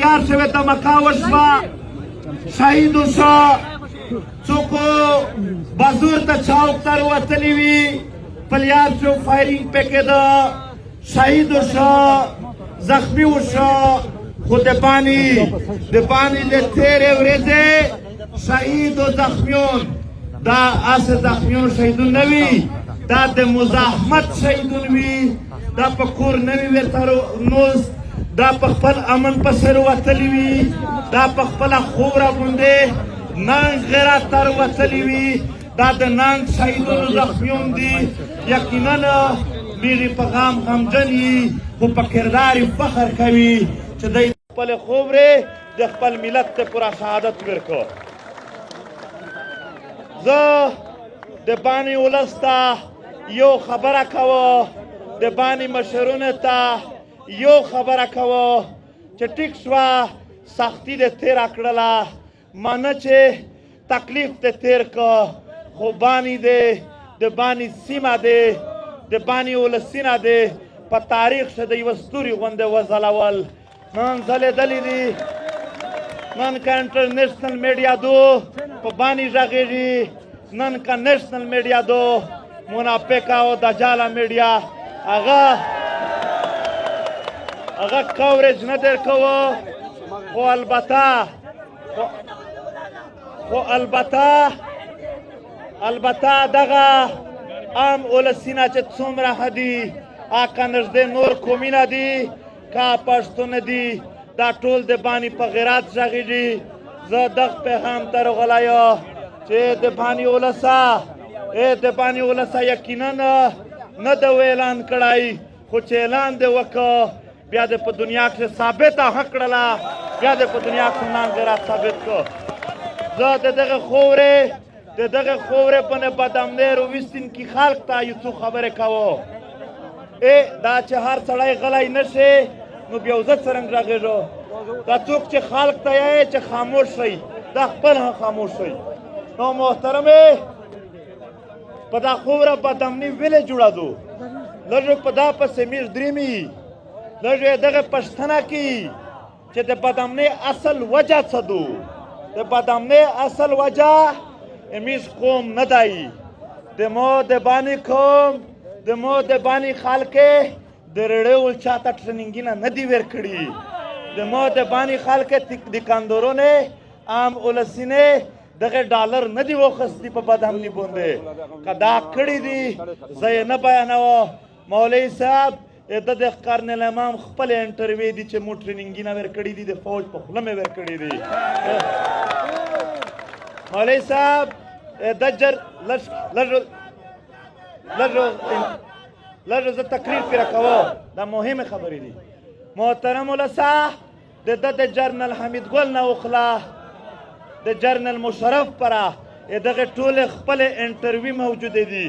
تیار شوه دمکا وشوه شهید وشو څوک بازور ته چاوک ته راوتلي وي پلیار شو فایرینګ پې کېده شهید وشو زخمی وشو خو د باني د تېرې ورځې شهید و زخمیون دا هسې زخمیون شهیدون نه وي دا د مزاحمت شهیدون وي دا په کور نه وي ورته نوست دا په خپل امن پسې راوتلي وي دا په خپله خوره باندې ننګ غیرت ته راوتلي وي دا د ننګ شهیدونو زخمیون دي یقینا میږي په غم غمجن یي خو په کردار یې فخر کوي چې دی خپلې خوبرې د خپل ملت ته پوره شهادت ورکړو زه د باني ولس ته یو خبره کوه د باني مشرونو ته یو خبره کوه چې ټیک شوه سختي دې تېره کړله مانه چې تکلیف دې تېر که خو باني دې د باني سیمه دې د باني ولسینه دې په تاریخ شه د یوه ستوري غوندې وځلول نن ځلېدلي دي نن که انټرنیشنل میډیا دو په باني غږېږي نن که نیشنل میډیا دو منافقه او دجاله میډیا هغه کوریج نه در کوه خو البته دغه عام ولسینه چې څومره ښه دي که نږدې نور قومونه دي که پښتون دي دا ټول د باني په غیرت غږېږي زه دغه پیغام ته راغلی یم چې د باني ولسه یقینا نه د اعلان کړی خو چې اعلان دې وکړه بیا دې په دنیا کښې ثابته ښه کړله بیا دې په دنیا کښې نام غیرت ثابت کړه زه د دغه خورې په نه بدامنۍ رویستونکي خلق ته یو څو خبرې کوو دا چې هر سړی غلی نه شي نو بیا زه څرنګه غږېږو دا څوک چې خلق ته یې چې خاموش شي دا خپل هم خاموش شي نو محترمې په دا خوره بدامنۍ ولې جوړېدو لږ په دا پسې میږ درېمي لږ یې دغه پوښتنه کوي چې د بدامنۍ اصل وجه څه دو د بدامنۍ اصل وجه امیش قوم نه دی د مو د باني قوم د مو د باني خلک د رړول چاته ټریننګونه نه دي ورکړي د مو د باني خلک د کاندورونه عام ولسینه دغه ډالر نه دی واخیستي په بدامنۍ باندې که دا کړي دي زه یې نه بیانوم مولوي صاحب د کرنل امام خپل انټرویو دي چې مو ټریننګونه ورکړي دي د فوج په خوله مې ورکړي دي مولوي صاحب دجر لږ زه تقریر پرې راکوم دا مهمې خبرې دي محترم ولسه د ده د جرنل حمید ګل نه وخله د جرنل مشرف پره دغه ټولې خپلې انټرویو موجودې دي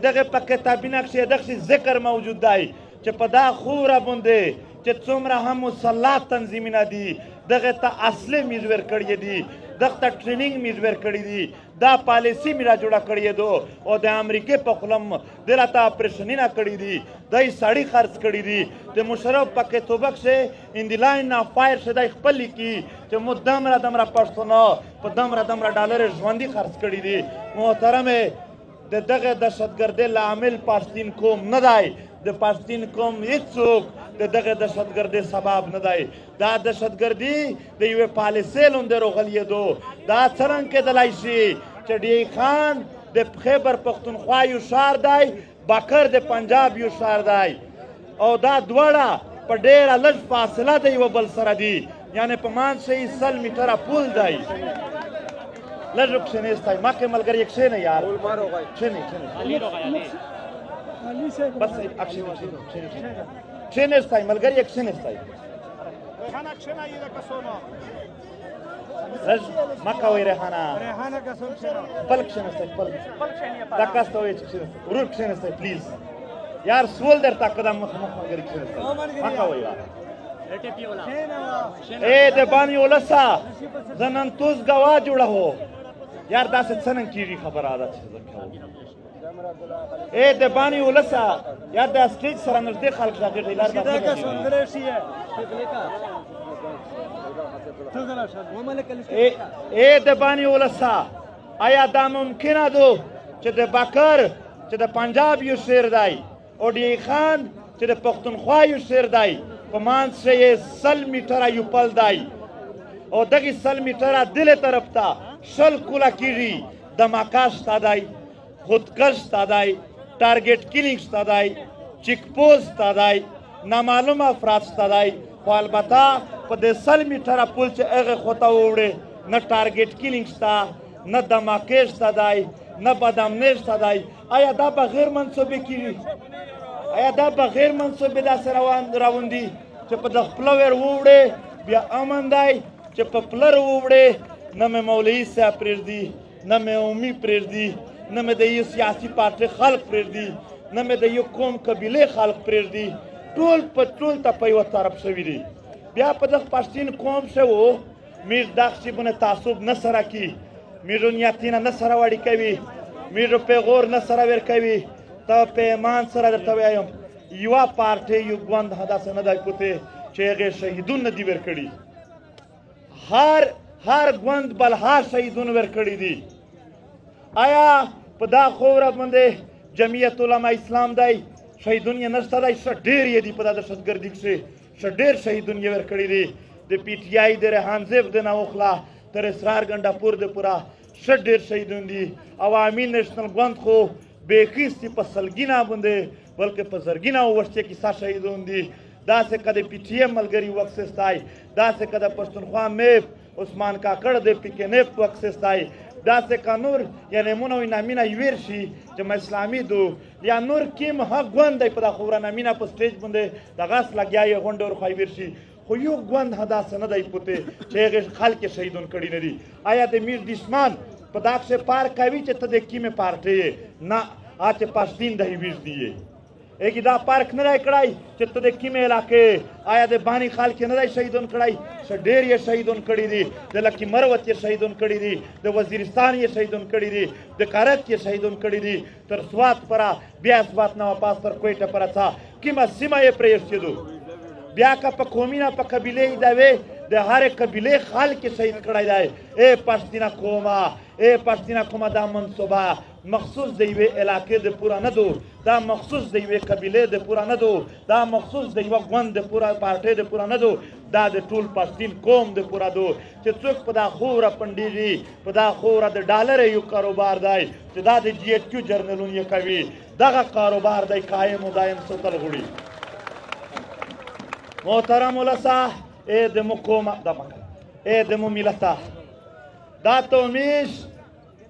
دغه په کتابونه کښې دغسې ذکر موجود دی چې په دا خوره باندې چې څومره هم مسلح تنظیمونه دي دغه ته اصلي میز ورکړي دي دغه ته ټریننګ میز ورکړي دي دا پالیسي مې را جوړه کړې دو او د امریکې په خوله دې راته اپریشنونه کړي دي دی سړي خرڅ کړي دي د مشرف په کتوبه کښې ان د لاین آف فایر ښه دی خپل لیکي چې مو دمره پښتونه په دمره ډالر ژوندي خرڅ کړي دي محترمې د دغه دهشتګردۍ لامل پښتین قوم نه دی د پښتین قوم هېڅوک د دغه دهشتګردۍ سبب نه دی دا دهشتګردي د یوې پالیسۍ لاندې راغلیدو دا څرنګه کېدلی شي چې ډی خان د خیبر پښتونخوا یو ښار دی بکر د پنجاب یو ښار دی او دا دواړه په ډېره لږ فاصله د یوه بل سره دي یعنې په منځ کې 100 میټره پول دی لږ کښېنېستی مخکې ملګری کښېنه یار کښېنئ بس کښېنېستی ملګری کښېنېستی لږ مه کوئ ریحانه خپل کښېنستی خپل دا کس ته وایي چې کښېنستی ورور کښېنستی پلیز یار سول درته که دا مخ ملګري کښېنستی مه کوئ یار د باني ولسه زه نن توس ګواه جوړوو یار داسې څنګه کېږي خبره ده چې زه کوم د باني ولسه یار د سټیج سره نږدې خلک راغېږي لار ای د بانی ولسا آیا دا ممکنه ده چې د بکر چې د پنجاب یو شعر دی اوډی خان چې د پښتونخوا یو شعر دی په منځ یې 100 میټره یو پل دی او دغه 100 میټره دله طرف ته شل کوله کیږي دماکه شته دی خودکش شته دی ټارګټ کیلینګ شته دی چیک پوسټ شته دی نامعلوم افراد شته دی خو البته په د 100 میټره پل چې هغه خواته ووړې نه ټارګټ کیلینګ شته نه دماکې شته دی نه بدامنۍ شته دی آیا دا بغیر منصوبې کیږي آیا دا بغیر منصوبې داسې روان دي چې په د خپله ور ووړې بیا امن دی چې په پلر ووړې نه مې مولوي صاحب پرېږدي نه مې اومي پرېږدي نه مې د یو سیاسي پارټۍ خلک پرېږدي نه مې د یو قوم قبیلې خلک پرېږدي ټول په ټول ته په یوه طرف شوي دي بیا په دغه پښتین قوم شه و موږ دغه شیبونه تعصب نه سره کي موږ نیتونه نه سره وړي کوي موږ پیغور نه سره ورکوي ته په ایمان سره درته وایم یوه پارټۍ یو ګوند داسې نه دی پوتې چې هغې شهیدونه دي ورکړي هر ګوند بلها شهیدونه ورکړي دي آیا په دا خوره باندې جمعیت علما اسلام دی شهیدونه یې نشته دی ښه ډېر یې دي په دا دهشتګردي کښې ښه ډېر شهیدونه یې ورکړي دي د پی ټي آی د ریحان زیب د نه وخلا تر اسرار ګنډه پور د پوره ښه ډېر شهیدونه دي عوامي نیشنل ګوند خو بېخیستې په سلګینه باندې بلکې په زرګینه ووښتې کیسه شهیدونه دي داسې که د پی ټي ایم ملګري وکسستی داسې که د پښتونخوا میپ عثمان کاکړ د پی کې نیپ وکسستی داسې که نور یعنې مونه وي نامینه ویر شي جمع اسلامي دو یا نور کیم ها ګوند دی په دا خوره نامینه په سټیج باندې دغس لګیا یې غونډې ورخوای ویر شي خو یو ګوند ها داسې نه دی پوتې چې هغې خلک یې شهیدون کړي نه دي آیا د میر دشمن په دا کښې پار کوي چې ته د کیمې پارټۍ یې نه چې پښتین دی ویږدي یې ایکی دا پارک نه دی کړی چې ته د کیمې علاقې آیا د بانی خلک یې نه دی شهیدون کړی ښه ډېر یې شهیدون کړي دي د لکي مروت یې شهیدون کړي دي د وزیرستان یې شهیدون کړي دي د کارت یې شهیدون کړي دي تر سوات پره بیا سوات نه واپس تر کویټه پره څه کومه سیمه یې پرېښتېدو بیا که په قومي نه په قبیلې یې دوې د هرې قبیلې خلک یې شهید کړی دی ای پښتینه قومه ای پښتینه قومه دا منصوبه مخصوص د یوې علاقې د پوره نه دو دا مخصوص د یوې قبیلې د پوره نه دو دا مخصوص د یوه ګوند د پوره پارټۍ د پوره نه دو دا د ټول پښتین قوم د پوره دو چې څوک په دا خوره پنډېږي په دا خوره د ډالر یو کاروبار دی چې دا د جي ایچ کیو جرنلونه یې کوي دغه کاروبار دی قایم و دایم ساتل غواړي محترم ولسه ای د مو قومه ای د مو ملته دا تومیش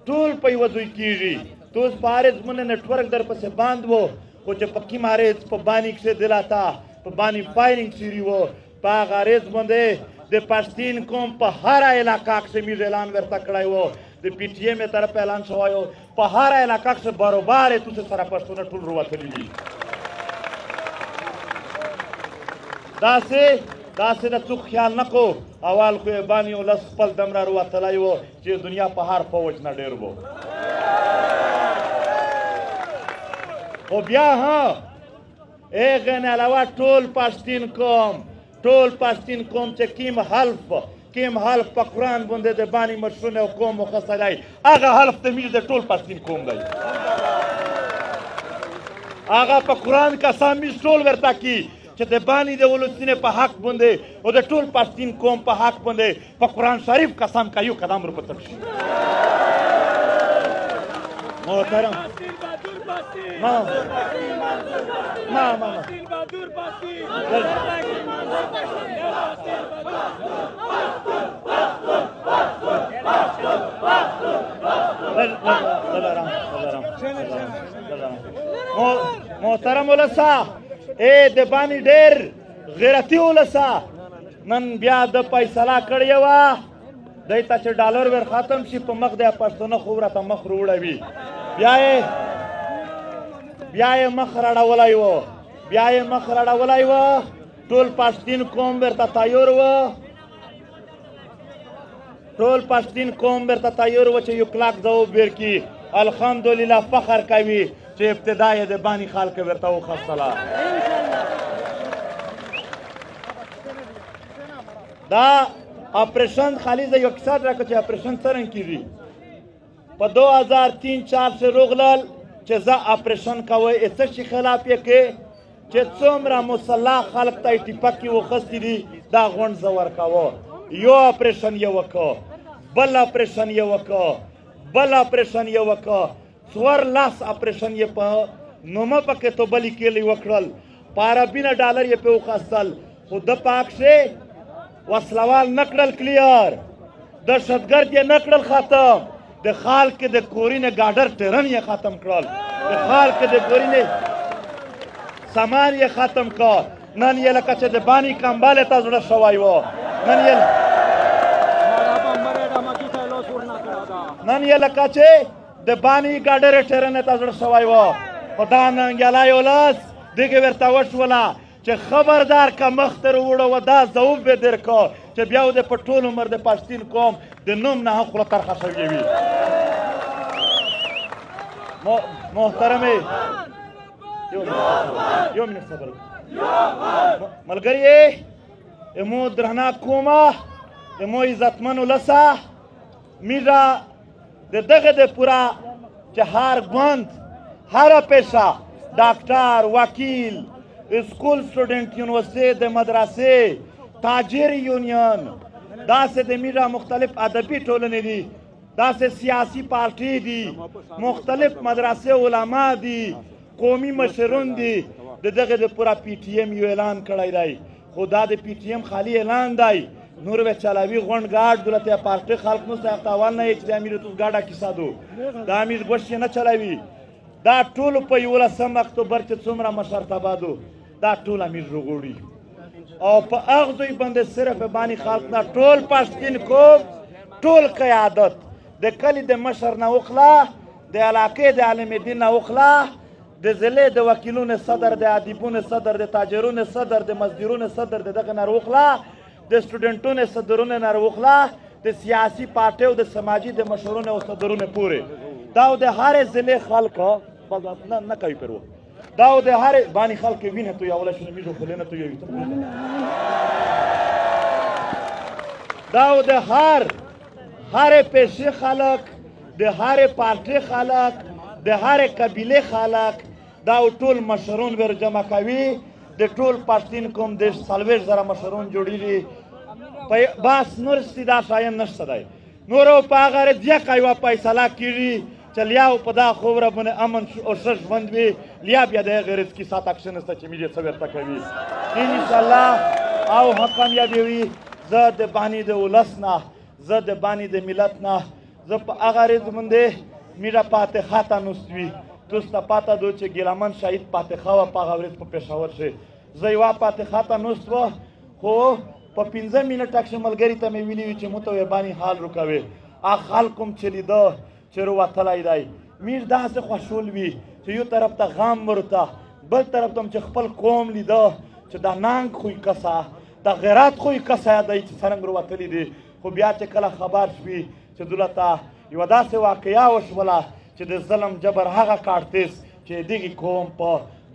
ټول په یوه ځای کېږي تو اوس په هرې زمونه نیټورک در پسې باند و خو چې په کوم هرې په باني کښې دلاته په باني فایرینګ شوي و په هغه هرې باندې د پښتین قوم په هره علاقه کښې موږ اعلان ورته کړی و د پی ټي ایم طرف اعلان شوی و په هره علاقه کښې بروبار یې توسې سره پښتونه ټول روتلي دي داسې د څوک خیال نه کو اول خو یې باني ولس خپل دم را روتلی و چې دنیا په هر فوج نه ډېر و خو بیا ها هغې نه علاوه ټول پښتین قوم چې کیم حلف په قرآن باندې د باني مشرونه او قوم مخصص دی هغه حلف د میر د ټول پښتین قوم دی هغه په قرآن قسم میر ټول ورته کي چې د بانی د ولسینې په حق باندې او د ټول پښتین قوم په حق باندې په قرآن شریف قسم که یو قدم ورپورته کړي محترم محترم ولسه ای د بانی ډېر غیرتي ولسه نن بیا د فیصله کړې وه دی ته چې ډالر ور ختم شي په مخ دی پښتانه خو راته مخ روړوي بیا یې مخ راړولی و ټول پښتین قوم ورته تیار و چې یو کلاک ځواب ورکړي الحمدلله فخر کوي چې ابتدا یې د باني خلک ورته وخوستله اپریشن خالي زه یو کیسه راکړه چې اپریشن څرنګه کېږي. په 2003-4 کې روغلل چې زه اپریشن کوی څه شي خلاف یې کې چې څومره مسلح خلک ته یې ټیپکې وخوستې دي دا غونډ زه ورکوه. یو اپریشن یې وکړه، بل اپریشن یې وکړه، بل اپریشن یې وکړه، 14 اپریشن یې په نومه پکې توبلي کېلي وکړل، په عربینه ډالر یې پې وخوستل، خو ده پاک شي وسلوال نه کړل کلیر، دهشتګرد یې نه کړل ختم، د خال کې د کورینې ګاډر ټرن یې ختم کړل، د خال کې د کورینې سامان یې ختم کړ. نن یې لکه چې د باني کمبالې ته زړه شوی و، نن یې لکه چې د باني ګاډرې ټرنې ته زړه شوی و. خو دا ننګیالی ولس دغې ورته وشوله چې خبردار که مخ ته وروړه دا ضعف به در کو چې بیا د په ټول عمر د پښتین قوم د نوم نه هم خوله ترخه شوې وي. محترمې یو منټ صبر ملګري، امو درنه کومه امو عزتمن ولسه میږه د دغه د پوره چې هر ګوند هره پیشه ډاکټر وکیل اسکول سټوډنټ یونیورسټۍ د مدرسې تاجر یونین داسې د میږه مختلف ادبي ټولنې دي، داسې سیاسي پارټۍ دي، مختلف مدرسې علما دي، قومي مشرون دي. د دغه د پوره پی ټي ایم یو اعلان کړی دی، خو دا د پی ټي ایم خالي اعلان دی. نور به چلاوي غونډ ګاډ دولت پارټۍ خلق نو څه احتوال نه چې د امیر تو ګاډه کیسه دو د امیر ګوش نه چلاوي. دا ټول په 11 اکتوبر چې څومره مشرتابه دو دا ټول امیر وګوري او په هغه دوی باندې صرف باندې خلق نه ټول پښتون کوم ټول قیادت د کلی د مشر نه وخلا د علاقې د عالم دین نه وخلا د ضلع د وکیلونو صدر د ادیبونو صدر د تاجرونو صدر د مزدورونو صدر دغه نه وخلا د سټوډنټونو صدرونو نه وخلا د سیاسي پارټیو د سماجي د مشرونو او صدرونو پورې دا د هر ضلع خلکو نه کوي پرو دا د هر باندې خلک وینه تو یو لښنه میږي خو نه تو یو دا د هر پیشې خلک د هر پارټي خلک د هر قبیله خلک دا ټول مشرون ور جمع کوي د ټول پښتون کوم د 40,000 مشرون جوړیږي بس نور استدا شایم نشته دی نور په هغه رضیا کوي فیصله کیږي چلیاو په دا خوره باندې امن او ښه ژوند وي لیا بیا د غیرت کې سات اکشن است چې میډیا څه ورته کوي ان شاء الله او حقم یادوي وي زه د باندې د ولس نه زه د باندې د ملت نه زه په هغه رز باندې میرا پاتې خاطه نوستوي توسته پاته دو چې ګیلمن شهید پاتې خوا په هغه ورځ په پېښور شي زه یوه پاتې خاطه نوستوه خو په 15 منټه کې ملګري ته مې ویلي چې مو ته یې حال رکوي خلک هم چې لیده چې روتلی دی میر داسې خوشحول وي چې یو طرف ته غم ورته بل طرف ته چې خپل قوم لیده چې دا ننګ خوی کسه دا غیرت خوی کسه دی چې څرنګه روتلی دی خو بیا چې کله خبر شوي چې دولته یوه داسې واقعه وشوله چې د ظلم جبر هغه کارتیس چې دغې قوم په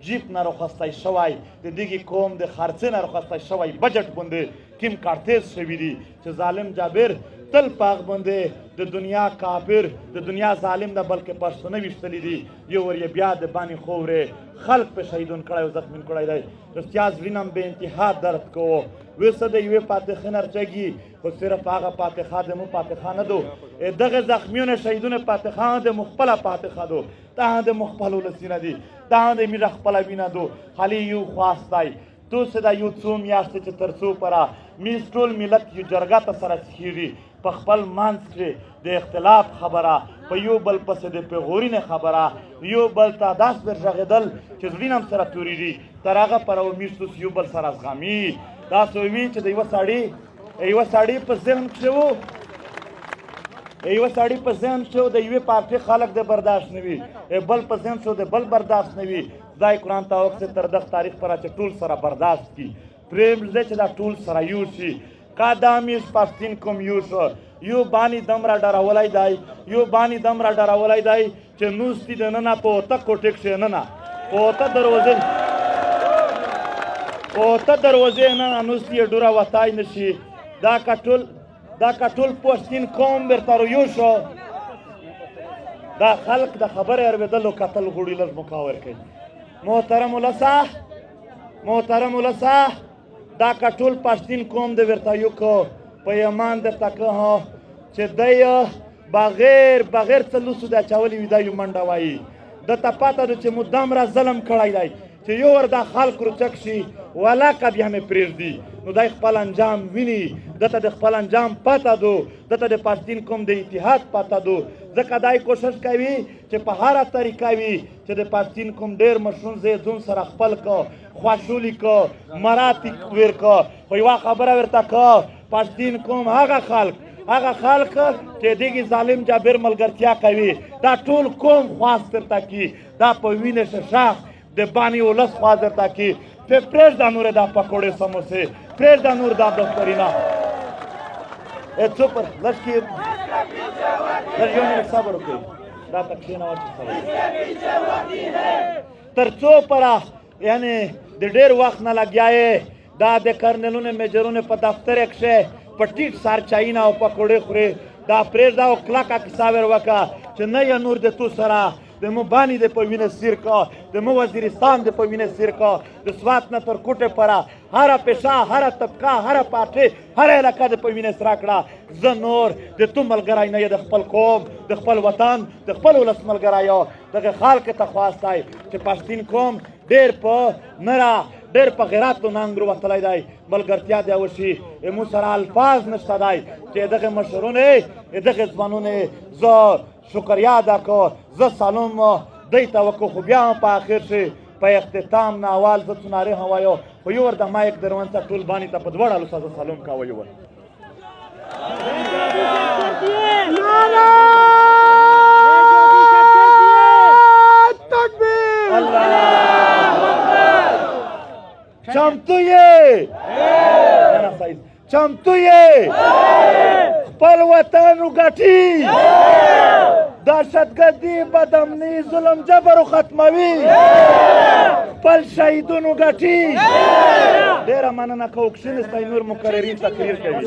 جیپ نه راخوستی شوی د دغې قوم د خرڅې نه راخوستی شوی بجټ باندې کوم کارتیس شوي دي چې ظالم جابر تل په هغه باندې د دنیا کافر د دنیا ظالم نه بلکې پښتانه ویشتلي دي یو ور یې بیا د باندې خورې خلق په شهیدون کړی او زخمین کړی دی رښتیا زړینم بې انتها درد کوو ویسه د یوې فاتحې نرچګي خو صرف هغه فاتحه د مو فاتحه نه دو دغه زخمیونه شهیدونه فاتحه د مخپله فاتحه دو دا د مخپل ولسینه دي دا د میره خپله وینه دو خالي یو خواست دی تو څه دا یو څو میاشتې چې تر څو پره میز ټول ملت یو جرګه ته سره سخېږي په خپل منځ کې د اختلاف خبره په یو بل پسې د پیغورینې خبره یو بل ته داس ورغېدل چې زړین هم سره تورېږي تر هغه پره میشتوس یو بل سره زغمي داسې وي چې د یوه سړي په ذهن کښې و یوه سړي په ذهن کښې و د یوې پارټۍ خلک د برداشت نه وي بل په ذهن کښې د بل برداشت نه وي خدای قرآن ته وکړي تر دغه تاریخ پره چې ټول سره برداشت کړي پرېم دی چې دا ټول سره یو شي کا دا میز پښتون کوم یو شو یو باندې دم را ډارولی دی یو باندې دم را ډارولی دی چې نوستي دننه په اوته کوټې کښې ننه په اوته دروازې نه نوستي یې ډوره وتای نه شي دا که ټول دا که ټول پښتین قوم بیرته رویو شو دا خلق د خبرې اورېدلو کتل غوړي لږ مقاور کوي. محترم ولسه دا که ټول پښتین قوم د بیرته یو کو په ایمان درته که چې دی بغیر څه لوسو د اچولي وي دا یو منډه وایي. دته پته ده چې مدام را ظلم کړی دی چې یو ور دا خلق روچک شي ولاکه بیا مې پرېږدي نو دی خپل انجام ویني. دته د خپل انجام پته دو دته د پښتین قوم د اتحاد پته دو ځکه دی کوشش کوي چې په هره طریقه وي چې د پښتین قوم ډېر مشرون ځای ځون سره خپل که خواشولي که مراتې ویر که. خو یوه خبره ورته که پښتین قوم هغه خلق چې دغې ظالم جابر ملګرتیا کوي دا ټول قوم خواست درته کي دا په وینې ششاخ د باني ولس خواست درته کي. پرېږده نور دا پکوړې سموسې پرېږده نور دا دفترینه څوپر لږ کې لږ یو منټ صبر وکړئ دا ته کښېنوه چې صبر تر څو پره یعنې د ډېر وخت نه لګیا یې دا د کرنلونو میجرونو په دفتر کښې په ټیټ سر چایونه او پکوړې خورې دا پرېږده او کلکه کیسه ور وکړه چې نه یې نور د تو سره د مو باني د په وینه سیر کا د مو وزیرستان د په وینه سیر کا د سوات نه تر کوټه پره هر پیشه هر طبقه هر پارټي هر علاقه د په وینه سره کړه. زه نور د تو ملګری نه د خپل قوم د خپل وطن د خپل ولس ملګری یو. دغه خلک ته خواستای چې پښتین قوم ډېر په نره ډېر په غیراتو ننګ وتلی دی ملګرتیا دی وشي مو سره الفاظ نشته دی چې دغه مشرونه دغه ځوانونه زه شکریا ادا کو زه سلام دی ته وکړو خو بیا هم په اخر شي په اختتام نه اول زه څنارې هم وایو خو یو ور د مایک دروند ته ټول باني ته په دوه ډالو سره سلام کوه یو ور چمتو یې خپل وطن وګټي دهشتګردي بدامني ظلم جبر ختموي خپل شهیدون وګټي. ډېره مننه کوو کښېنستئ نور مقررین تقریر کوي.